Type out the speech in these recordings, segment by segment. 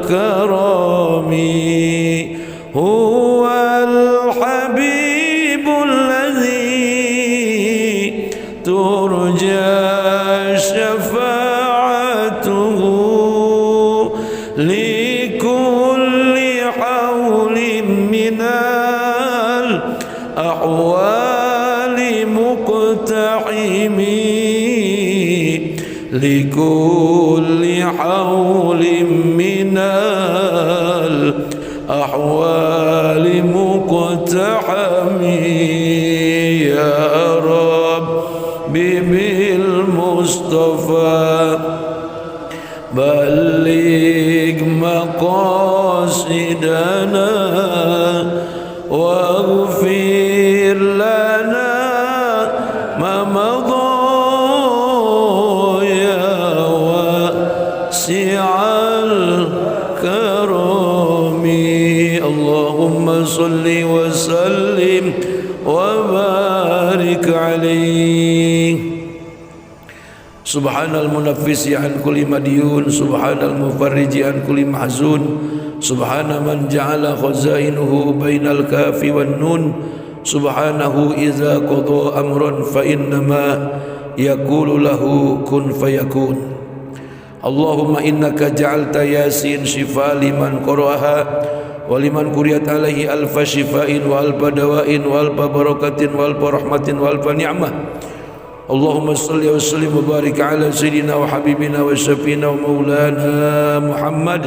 الكرم هو الحبيب الذي ترجى شفاعته لكل حول من الأحوال مقتحم لكل حول من الأحوال مقتحم يا رب بالمصطفى بلغ مقاصدنا واغفر لنا ما مضى يا واسع الكرم اللهم صل وسلم وبارك عليه Subhanal munaffisi an kulli madyun subhanal mufarriji an kulli mahzun subhana man ja'ala khazainuhu bainal kafi wan nun subhanahu iza qada amran fa innama yaqulu lahu kun fayakun Allahumma innaka ja'alta yasin shifa liman qara'aha wa liman quriyat alaihi alfa shifa'in wa alfa dawa'in wa alfa barakatin wa alfa rahmatin wa alfa ni'mah Allahumma salli wa sallim wa barik ala sayyidina wa habibina wa syafina wa maulana Muhammad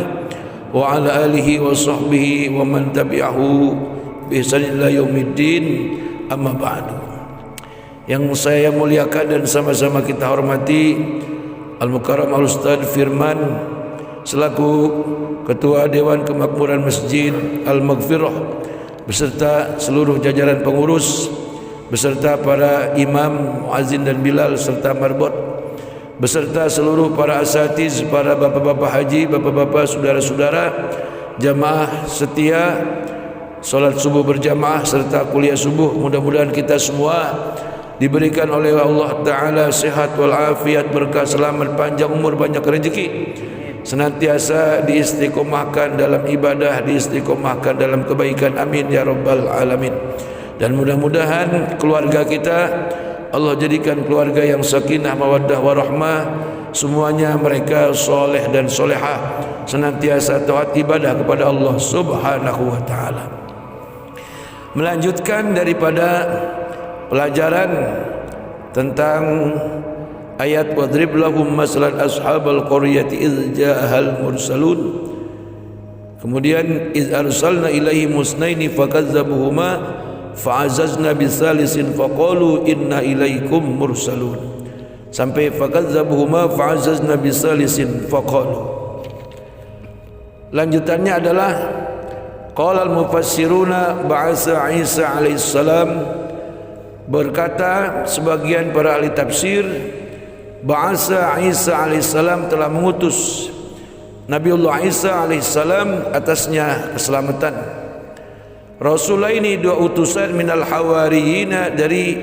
wa ala alihi wa sahbihi wa man tabi'ahu bi ihsan ila yaumiddin amma ba'du. Yang saya muliakan dan sama-sama kita hormati Al-Mukarram Al-Ustaz Firman selaku Ketua Dewan Kemakmuran Masjid Al-Maghfirah beserta seluruh jajaran pengurus beserta para imam, muazzin dan bilal serta marbot beserta seluruh para asatiz, para bapak-bapak haji, bapak-bapak saudara-saudara jamaah setia salat subuh berjamaah serta kuliah subuh. Mudah-mudahan kita semua diberikan oleh Allah Ta'ala sehat walafiat, berkah, selamat, panjang umur, banyak rezeki, senantiasa diistiqomahkan dalam ibadah, diistiqomahkan dalam kebaikan, amin ya rabbal alamin. Dan mudah-mudahan keluarga kita Allah jadikan keluarga yang sakinah, mawaddah, warahmah. Semuanya mereka soleh dan solehah, senantiasa taat ibadah kepada Allah Subhanahu wa ta'ala. Melanjutkan daripada pelajaran tentang ayat wadrib lahum masalan ashabal qaryati idz ja'ahal mursalun. Kemudian iz arsalna ilaihi musnaini fakazzabuhuma fa'azazna bisalisin faqalu inna ilaikum mursalun sampai fakazzabuhuma fa'azazna bisalisin faqalu. Lanjutannya adalah qala al-mufassiruna ba'asa Isa alaihissalam, berkata sebagian para ahli tafsir, ba'asa Isa alaihissalam telah mengutus Nabiullah Isa alaihissalam atasnya keselamatan. Rasulullah ini dua utusan minal hawariyina, dari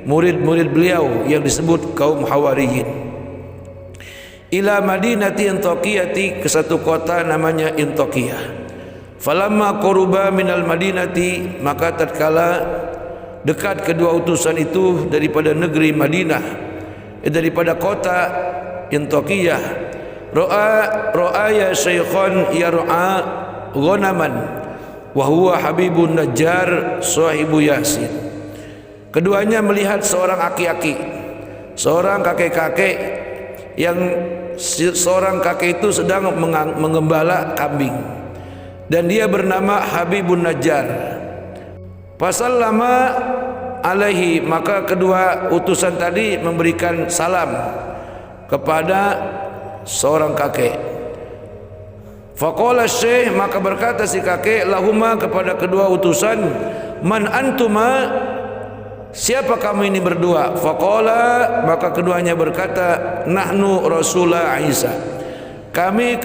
murid-murid beliau yang disebut kaum hawariyin, ila madinati Antokiyati, ke satu kota namanya Antokiyah. Falamma quruba minal madinati, maka tatkala dekat kedua utusan itu daripada negeri Madinah, daripada kota Antokiyah, ro'a ya syaikhan yar'a ghanaman wa huwa Habibun Najjar sahibu Yasin. Keduanya melihat seorang aki-aki, seorang kakek-kakek, yang seorang kakek itu sedang mengembala kambing dan dia bernama Habibun Najjar. Fasallama alaihi, maka kedua utusan tadi memberikan salam kepada seorang kakek. Faqala syekh, maka berkata si kakek lahuma, kepada kedua utusan, man antuma, siapa kamu ini berdua? Faqala, maka keduanya berkata, nahnu Rasulullah Isa, kami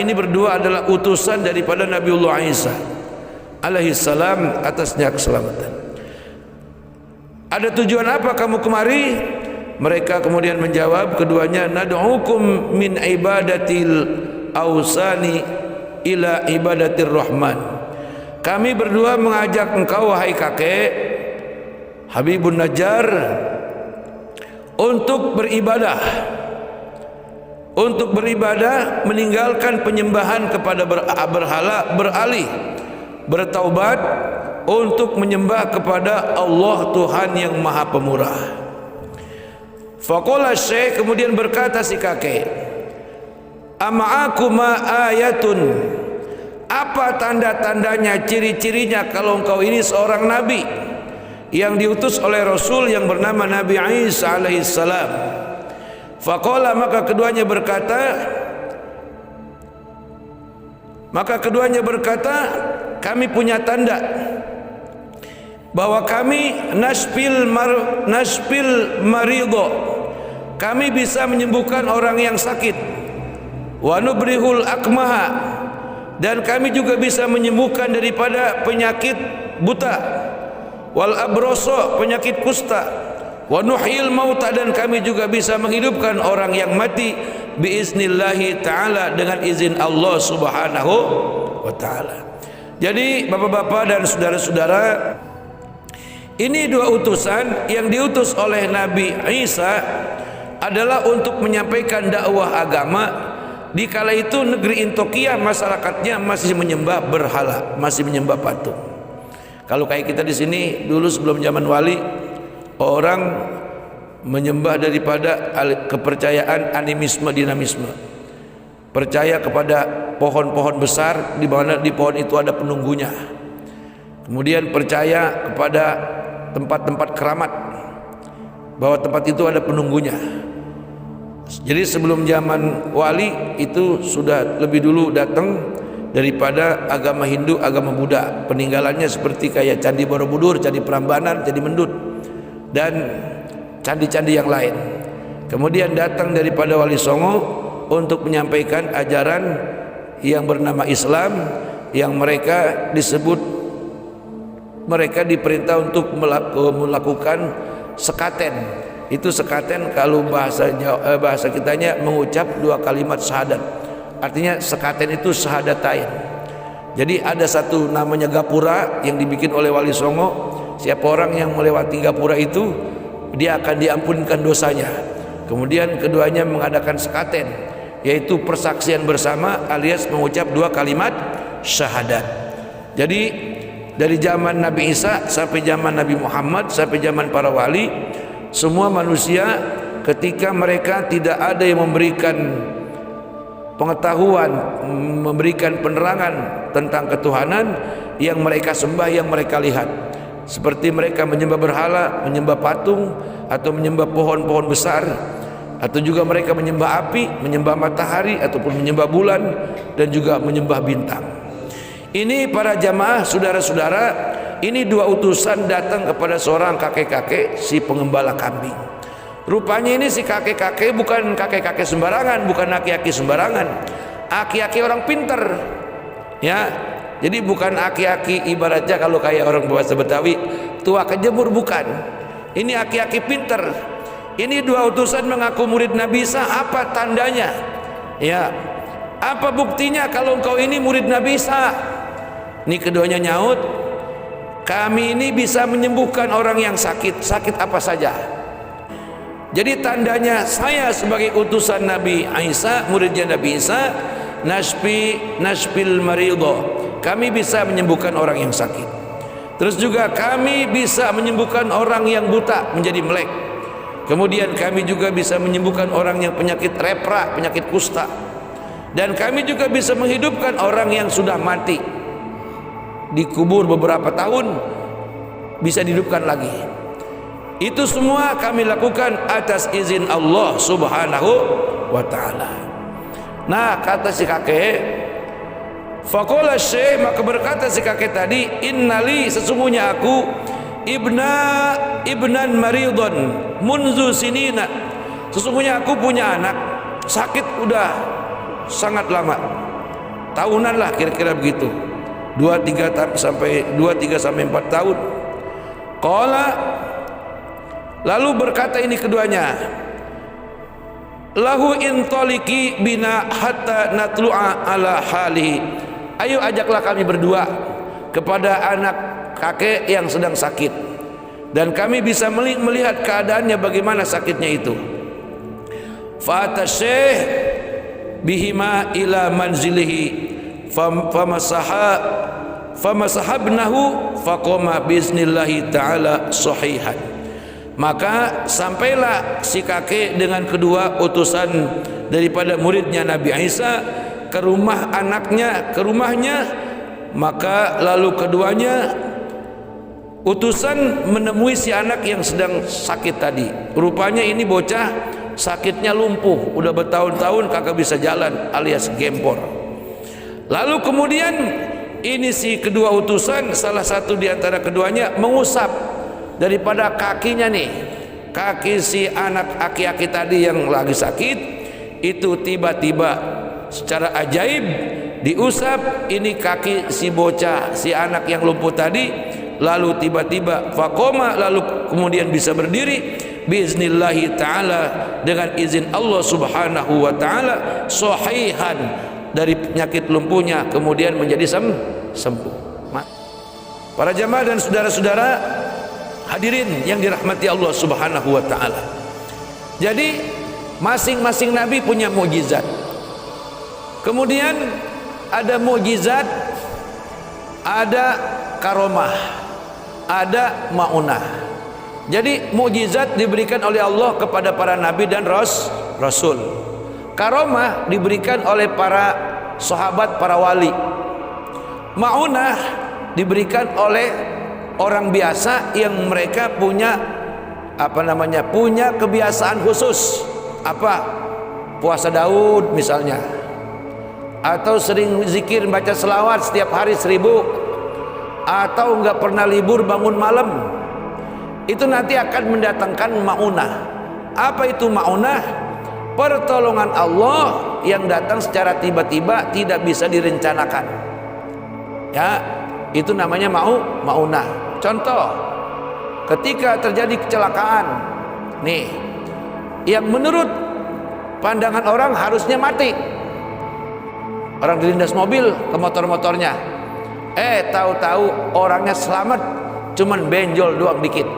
ini berdua adalah utusan daripada Nabiullah Isa alaihi salam, atasnya keselamatan. Ada tujuan apa kamu kemari? Mereka kemudian menjawab keduanya, nad'ukum min ibadatil awsani ila ibadatir rahman. Kami berdua mengajak engkau wahai kakek Habibun Najjar untuk beribadah, meninggalkan penyembahan kepada berhala, beralih bertaubat untuk menyembah kepada Allah Tuhan yang Maha Pemurah. Faqala Syekh, kemudian berkata si kakek, ama'akuma ayatun, apa tanda-tandanya, ciri-cirinya kalau engkau ini seorang nabi yang diutus oleh Rasul yang bernama Nabi Isa alaihissalam. Faqala, maka keduanya berkata, kami punya tanda bahwa kami nashfil maridho, kami bisa menyembuhkan orang yang sakit, wa nubrihul akmaha, dan kami juga bisa menyembuhkan daripada penyakit buta, wal abroso, penyakit kusta, wa nuhyil mauta, dan kami juga bisa menghidupkan orang yang mati biiznillahi ta'ala, dengan izin Allah subhanahu wa ta'ala. Jadi bapak-bapak dan saudara-saudara, ini dua utusan yang diutus oleh Nabi Isa adalah untuk menyampaikan dakwah agama. Di kala itu negeri Intokiyah masyarakatnya masih menyembah berhala, masih menyembah patung. Kalau kayak kita di sini dulu sebelum zaman wali, orang menyembah daripada kepercayaan animisme, dinamisme. Percaya kepada pohon-pohon besar di mana di pohon itu ada penunggunya. Kemudian percaya kepada tempat-tempat keramat, bahwa tempat itu ada penunggunya. Jadi sebelum zaman wali itu sudah lebih dulu datang daripada agama Hindu, agama Buddha. Peninggalannya seperti kayak Candi Borobudur, Candi Prambanan, Candi Mendut, dan candi-candi yang lain. Kemudian datang daripada Wali Songo untuk menyampaikan ajaran yang bernama Islam, yang mereka diperintah untuk melakukan sekaten. Itu sekaten kalau bahasa kitanya mengucap dua kalimat syahadat. Artinya sekaten itu syahadatain. Jadi ada satu namanya gapura yang dibikin oleh Wali Songo. Siapa orang yang melewati gapura itu, dia akan diampunkan dosanya. Kemudian keduanya mengadakan sekaten, yaitu persaksian bersama alias mengucap dua kalimat syahadat. Jadi dari zaman Nabi Isa sampai zaman Nabi Muhammad sampai zaman para wali, semua manusia ketika mereka tidak ada yang memberikan pengetahuan, memberikan penerangan tentang ketuhanan, yang mereka sembah, yang mereka lihat, seperti mereka menyembah berhala, menyembah patung, atau menyembah pohon-pohon besar, atau juga mereka menyembah api, menyembah matahari, ataupun menyembah bulan, dan juga menyembah bintang. Ini para jamaah, saudara-saudara, ini dua utusan datang kepada seorang kakek-kakek si pengembala kambing. Rupanya ini si kakek-kakek bukan kakek-kakek sembarangan, bukan aki-aki sembarangan, aki-aki orang pinter, ya. Jadi bukan aki-aki ibaratnya kalau kayak orang bahasa Betawi tua kejemur, bukan. Ini aki-aki pinter. Ini dua utusan mengaku murid Nabi Isa. Apa tandanya? Ya, apa buktinya kalau engkau ini murid Nabi Isa? Ini keduanya nyaut, kami ini bisa menyembuhkan orang yang sakit, sakit apa saja. Jadi tandanya saya sebagai utusan Nabi Isa, muridnya Nabi Isa, nashfil maridho, kami bisa menyembuhkan orang yang sakit. Terus juga kami bisa menyembuhkan orang yang buta menjadi melek. Kemudian kami juga bisa menyembuhkan orang yang penyakit lepra, penyakit kusta. Dan kami juga bisa menghidupkan orang yang sudah mati, dikubur beberapa tahun, bisa dihidupkan lagi. Itu semua kami lakukan atas izin Allah subhanahu wa ta'ala. Nah, kata si kakek, faqala syekh, maka berkata si kakek tadi, innali, sesungguhnya aku ibnan maridon munzu sinina, sesungguhnya aku punya anak sakit udah sangat lama, tahunan lah kira-kira begitu, 2-3 sampai 4 tahun. Qala, Lalu berkata ini keduanya, lahu intoliki bina hatta natlu'a ala halihi. Ayo ajaklah kami berdua kepada anak kakek yang sedang sakit, dan kami bisa melihat keadaannya bagaimana sakitnya itu. Fa'ata syekh bihima ila manzilihi famasahabnahu faqoma biiznillahi ta'ala sahihan. Maka sampailah si kakek dengan kedua utusan daripada muridnya Nabi Isa ke rumah anaknya, ke rumahnya. Maka lalu keduanya utusan menemui si anak yang sedang sakit tadi. Rupanya ini bocah sakitnya lumpuh, udah bertahun-tahun kagak bisa jalan alias gempor. Lalu kemudian ini si kedua utusan, salah satu di antara keduanya mengusap daripada kakinya nih, kaki si anak aki-aki tadi yang lagi sakit itu. Tiba-tiba secara ajaib diusap ini kaki si bocah, si anak yang lumpuh tadi. Lalu tiba-tiba faqoma, lalu kemudian bisa berdiri biiznillahi ta'ala, dengan izin Allah subhanahu wa ta'ala, sahihan, dari penyakit lumpuhnya kemudian menjadi sembuh. Para jamaah dan saudara-saudara hadirin yang dirahmati Allah subhanahu wa ta'ala, jadi masing-masing nabi punya mukjizat. Kemudian ada mukjizat, ada karomah, ada maunah. Jadi mukjizat diberikan oleh Allah kepada para nabi dan rasul. Karomah diberikan oleh para sahabat, para wali. Maunah diberikan oleh orang biasa yang mereka punya punya kebiasaan khusus. Puasa Daud misalnya, atau sering zikir baca selawat setiap hari 1000, atau enggak pernah libur bangun malam. Itu nanti akan mendatangkan maunah. Apa itu maunah? Pertolongan Allah yang datang secara tiba-tiba, tidak bisa direncanakan. Ya, itu namanya maunah. Contoh, ketika terjadi kecelakaan nih, yang menurut pandangan orang harusnya mati, orang dilindas mobil ke motor-motornya, tahu-tahu orangnya selamat, cuman benjol doang dikit.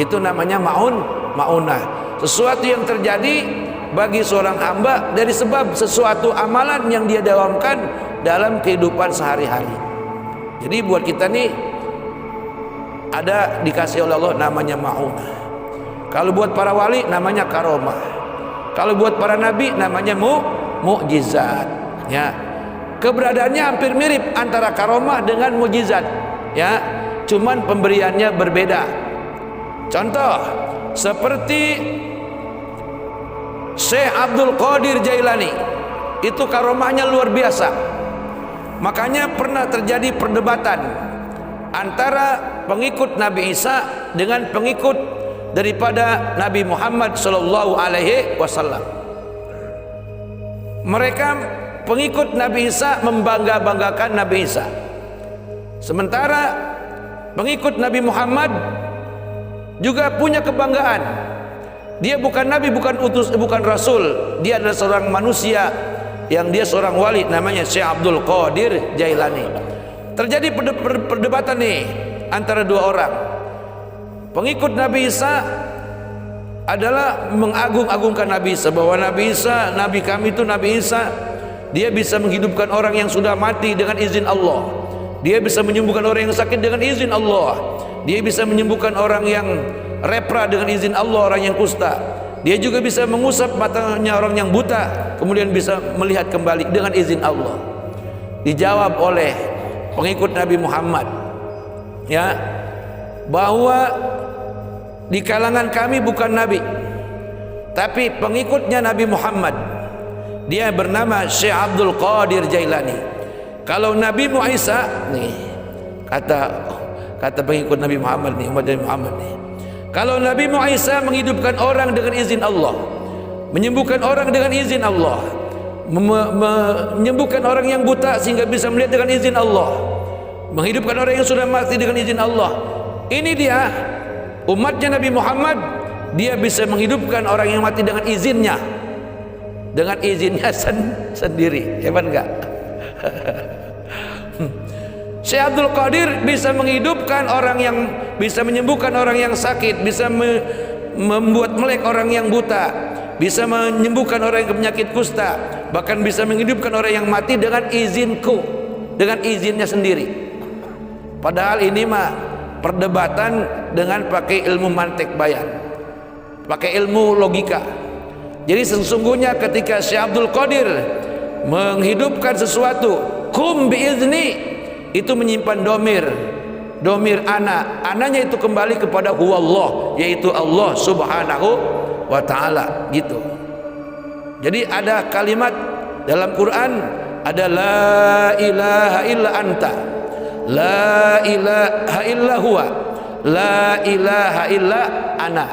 Itu namanya maunah. Sesuatu yang terjadi bagi seorang hamba dari sebab sesuatu amalan yang dia dawamkan dalam kehidupan sehari-hari. Jadi buat kita nih ada dikasih oleh Allah namanya maunah. Kalau buat para wali namanya karomah. Kalau buat para nabi namanya mukjizat. Ya, keberadaannya hampir mirip antara karomah dengan mukjizat. Ya, cuman pemberiannya berbeda. Contoh seperti Syekh Abdul Qadir Jailani, itu karomahnya luar biasa. Makanya pernah terjadi perdebatan antara pengikut Nabi Isa dengan pengikut daripada Nabi Muhammad sallallahu alaihi wasallam. Mereka pengikut Nabi Isa membangga-banggakan Nabi Isa, sementara pengikut Nabi Muhammad juga punya kebanggaan. Dia bukan nabi, bukan utus, bukan rasul. Dia adalah seorang manusia yang dia seorang wali, namanya Syekh Abdul Qadir Jailani. Terjadi perdebatan nih antara dua orang. Pengikut Nabi Isa adalah mengagung-agungkan Nabi Isa, bahwa Nabi Isa, nabi kami itu Nabi Isa, dia bisa menghidupkan orang yang sudah mati dengan izin Allah. Dia bisa menyembuhkan orang yang sakit dengan izin Allah. Dia bisa menyembuhkan orang yang lepra dengan izin Allah, orang yang kusta. Dia juga bisa mengusap matanya orang yang buta, kemudian bisa melihat kembali dengan izin Allah. Dijawab oleh pengikut Nabi Muhammad, ya, bahwa di kalangan kami bukan nabi, tapi pengikutnya Nabi Muhammad. Dia bernama Syekh Abdul Qadir Jailani. Kalau Nabi Isa nih, kata pengikut Nabi Muhammad nih, umat Nabi Muhammad nih, kalau Nabi Isa menghidupkan orang dengan izin Allah, menyembuhkan orang dengan izin Allah, menyembuhkan orang yang buta sehingga bisa melihat dengan izin Allah, menghidupkan orang yang sudah mati dengan izin Allah. Ini dia Umatnya Nabi Muhammad, dia bisa menghidupkan orang yang mati dengan izinnya, sendiri. Hebat enggak? Syekh Abdul Qadir bisa menghidupkan orang yang, bisa menyembuhkan orang yang sakit, bisa membuat melek orang yang buta, bisa menyembuhkan orang yang penyakit kusta, bahkan bisa menghidupkan orang yang mati dengan izinku, dengan izinnya sendiri. Padahal ini mah perdebatan dengan pakai ilmu mantik bayan, pakai ilmu logika. Jadi sesungguhnya ketika Syekh Abdul Qadir menghidupkan sesuatu, kum biizni, itu menyimpan domir ananya itu kembali kepada huwallah, yaitu Allah subhanahu wa ta'ala gitu. Jadi ada kalimat dalam Quran, ada la ilaha illa anta, la ilaha illa huwa, la ilaha illa ana.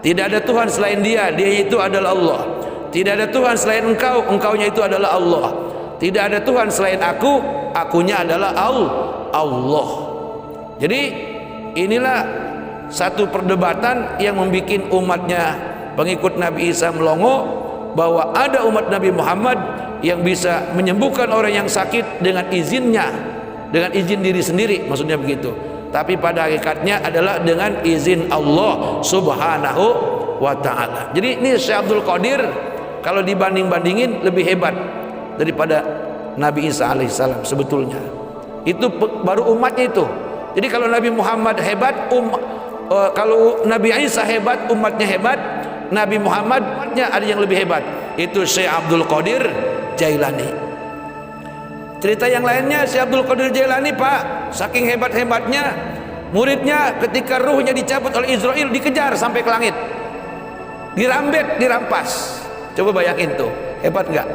Tidak ada Tuhan selain dia itu adalah Allah. Tidak ada Tuhan selain engkau, engkaunya itu adalah Allah. Tidak ada Tuhan selain akunya adalah Allah. Jadi inilah satu perdebatan yang membuat umatnya pengikut Nabi Isa melongo, bahwa ada umat Nabi Muhammad yang bisa menyembuhkan orang yang sakit dengan izinnya, dengan izin diri sendiri, maksudnya begitu. Tapi pada hakikatnya adalah dengan izin Allah subhanahu wa ta'ala. Jadi ini Syekh Abdul Qadir kalau dibanding-bandingin lebih hebat daripada Nabi Isa alaihissalam sebetulnya. Itu baru umatnya itu. Jadi kalau Nabi Muhammad hebat, kalau Nabi Isa hebat, umatnya hebat, Nabi Muhammad umatnya ada yang lebih hebat, itu Syekh Abdul Qadir Jailani. Cerita yang lainnya, Syekh Abdul Qadir Jailani, Pak, saking hebat-hebatnya, muridnya ketika ruhnya dicabut oleh Israel dikejar sampai ke langit, dirambet, dirampas. Coba bayangin tuh, hebat nggak?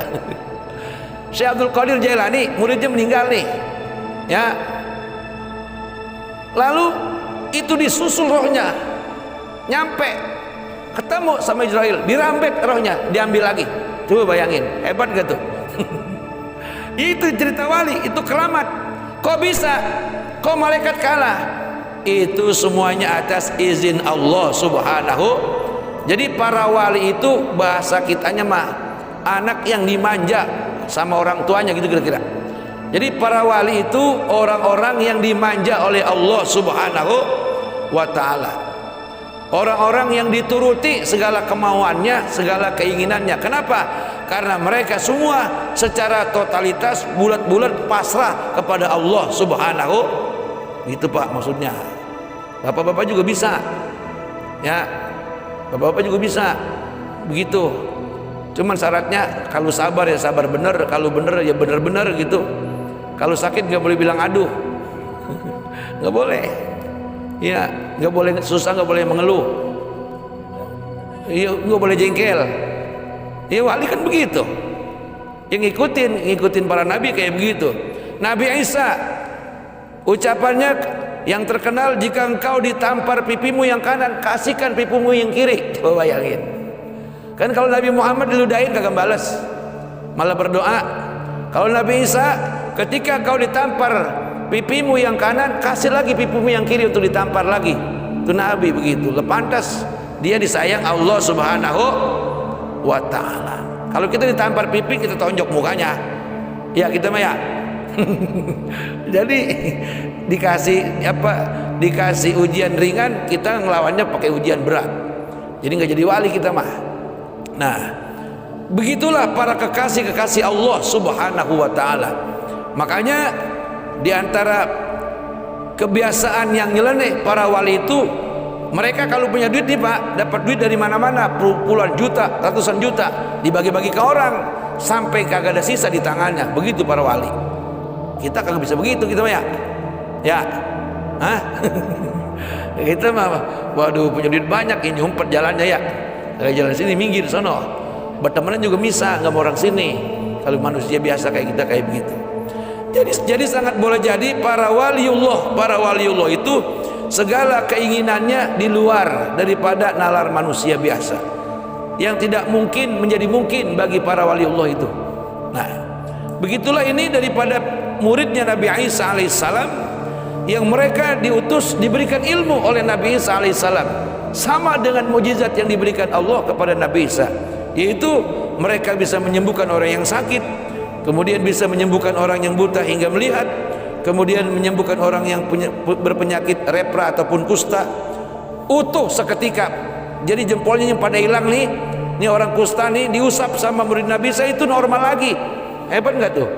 Syekh Abdul Qadir Jailani, muridnya meninggal nih, ya. Lalu itu disusul rohnya, nyampe, ketemu sama Israel, dirambet rohnya, diambil lagi. Coba bayangin, hebat gak tuh? Itu cerita wali, itu keramat. Kok bisa? Kok malaikat kalah? Itu semuanya atas izin Allah subhanahu. Jadi para wali itu bahasa kitanya mah anak yang dimanja sama orang tuanya, gitu kira-kira. Jadi para wali itu orang-orang yang dimanja oleh Allah subhanahu wa ta'ala, orang-orang yang dituruti segala kemauannya, segala keinginannya. Kenapa? Karena mereka semua secara totalitas bulat-bulat pasrah kepada Allah subhanahu. Gitu Pak maksudnya. Bapak-bapak juga bisa, ya, bapak-bapak juga bisa begitu. Cuman syaratnya kalau sabar ya sabar bener, kalau bener ya bener-bener gitu. Kalau sakit nggak boleh bilang aduh, nggak boleh. Ya, nggak boleh susah, nggak boleh mengeluh. Iya, nggak boleh jengkel. Ya wali kan begitu. Yang ngikutin para nabi kayak begitu. Nabi Isa, ucapannya yang terkenal, jika engkau ditampar pipimu yang kanan, kasihkan pipimu yang kiri. Coba bayangin. Kan kalau Nabi Muhammad diludahin kagak balas, malah berdoa. Kalau Nabi Isa, ketika kau ditampar pipimu yang kanan, kasih lagi pipimu yang kiri untuk ditampar lagi. Itu Nabi begitu. Lepantas dia disayang Allah subhanahu wa ta'ala. Kalau kita ditampar pipi, kita tonjok mukanya, ya kita mah ya. Jadi dikasih ujian ringan, kita ngelawannya pakai ujian berat. Jadi nggak jadi wali kita mah. Nah, begitulah para kekasih Allah subhanahu wa ta'ala. Makanya diantara kebiasaan yang nyeleneh para wali itu, mereka kalau punya duit nih Pak, dapat duit dari mana-mana, puluhan juta, ratusan juta, dibagi-bagi ke orang sampai kagak ada sisa di tangannya. Begitu para wali. Kita kagak bisa begitu, kita mah ya. Ya. Hah? Kita mah waduh punya duit banyak, ini umpet jalannya ya. Kagak jalan sini, minggir sono. Bertemanan juga bisa, nggak mau orang sini. Kalau manusia biasa kayak kita kayak begitu. Jadi sangat boleh jadi para waliullah itu segala keinginannya di luar daripada nalar manusia biasa, yang tidak mungkin menjadi mungkin bagi para waliullah itu. Nah, begitulah ini daripada muridnya Nabi Isa alaihissalam. yang mereka diutus, diberikan ilmu oleh Nabi Isa alaihissalam, sama dengan mujizat yang diberikan Allah kepada Nabi Isa, yaitu mereka bisa menyembuhkan orang yang sakit, kemudian bisa menyembuhkan orang yang buta hingga melihat, kemudian menyembuhkan orang yang berpenyakit lepra ataupun kusta utuh seketika. Jadi jempolnya yang pada hilang nih, ini orang kusta nih diusap sama murid Nabi Isa itu normal lagi. Hebat nggak tuh?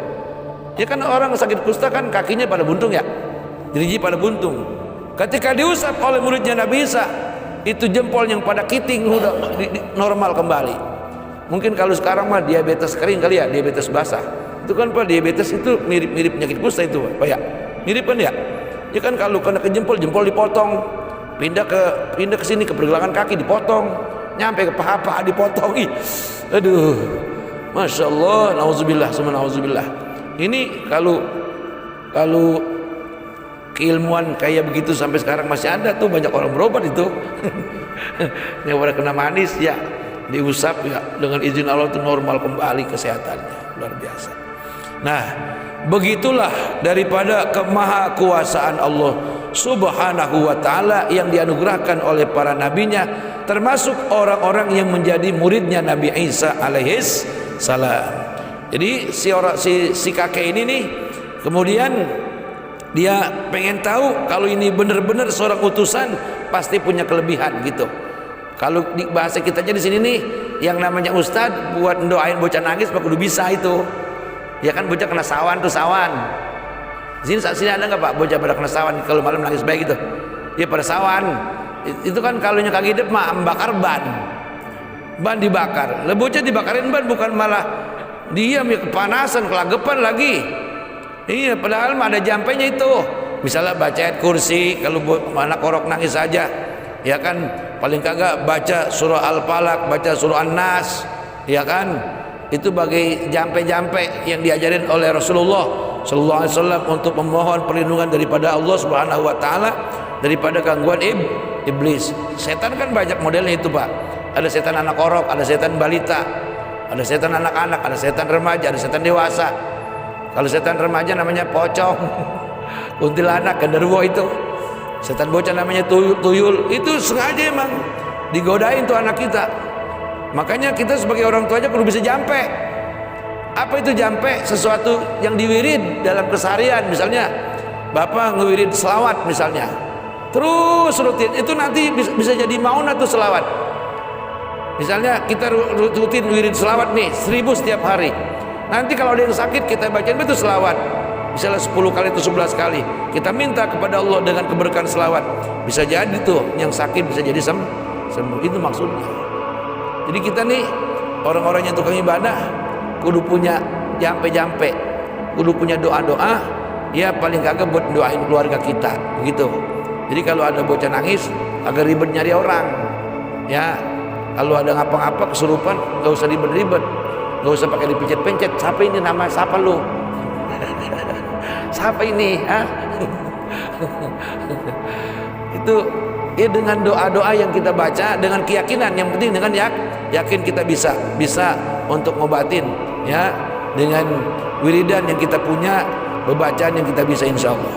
Ya kan orang sakit kusta kan kakinya pada buntung ya, diriji pada buntung. Ketika diusap oleh muridnya Nabi Isa, itu jempol yang pada kiting udah normal kembali. Mungkin kalau sekarang mah diabetes kering kali ya, diabetes basah. Itu kan Pak, diabetes itu mirip penyakit kusta itu Pak ya. Mirip kan ya? Ya kan kalau kena ke jempol dipotong, pindah ke sini ke pergelangan kaki dipotong, nyampe ke paha dipotong. Ih, aduh, masya Allah, nauzubillah, nauzubillah. Ini kalau keilmuan kayak begitu sampai sekarang masih ada tuh, banyak orang berobat itu. Yang pada kena manis ya diusap ya, dengan izin Allah itu normal kembali kesehatannya, luar biasa. Nah, begitulah daripada kemahakuasaan Allah subhanahu wa ta'ala yang dianugerahkan oleh para nabinya, termasuk orang-orang yang menjadi muridnya Nabi Isa alaihis salam. Jadi si kakek ini nih, kemudian dia pengen tahu kalau ini benar-benar seorang utusan, pasti punya kelebihan gitu. Kalau di bahasa kita aja di sini nih, yang namanya ustad buat doain bocah nangis mah kudu bisa itu. Ya kan bocah kena sawan tuh, sawan. Sini ada nggak Pak bocah pada kena sawan kalau malam nangis baik gitu? Ya pada sawan. Itu kan kalau nya kaki hidup mah membakar ban dibakar. Lah bocah dibakarin ban bukan malah diam ya, kepanasan, kelagepan lagi. Iya, padahal mah ada jampenya itu. Misalnya baca ayat kursi kalau anak korok nangis saja, ya kan, paling kagak baca surah Al-Falaq, baca surah An-Nas, ya kan. Itu bagai jampe-jampe yang diajarin oleh Rasulullah sallallahu alaihi wasallam untuk memohon perlindungan daripada Allah Subhanahu wa taala daripada gangguan iblis. Setan kan banyak modelnya itu, Pak. Ada setan anak korok, ada setan balita, ada setan anak-anak, ada setan remaja, ada setan dewasa. Kalau setan remaja namanya pocong, kuntilanak, genderuwo itu. Setan bocah namanya tuyul. Itu sengaja emang digodain tuh anak kita. Makanya kita sebagai orang tua aja perlu bisa jampe. Apa itu jampe? Sesuatu yang diwirid dalam keseharian. Misalnya Bapak ngewirid selawat misalnya, terus rutin, itu nanti bisa jadi mauna tuh selawat. Misalnya kita rutin wirid selawat nih 1000 setiap hari. Nanti kalau ada yang sakit kita bacain itu selawat, misalnya 10 kali atau 11 kali. Kita minta kepada Allah dengan keberkahan selawat, bisa jadi tuh yang sakit bisa jadi sembuh. Itu maksudnya. Jadi kita nih orang-orang yang tukang ibadah kudu punya jampe-jampe, kudu punya doa-doa, ya paling kagak buat doain keluarga kita begitu. Jadi kalau ada bocah nangis agak ribet nyari orang, ya kalau ada ngapa-ngapa kesurupan gak usah ribet-ribet, gak usah pakai dipencet-pencet. Siapa ini, nama siapa lu? Siapa ini? Itu ya dengan doa-doa yang kita baca, dengan keyakinan, yang penting dengan yakin kita bisa untuk ngobatin, ya, dengan wiridan yang kita punya, bacaan yang kita bisa, insya Allah.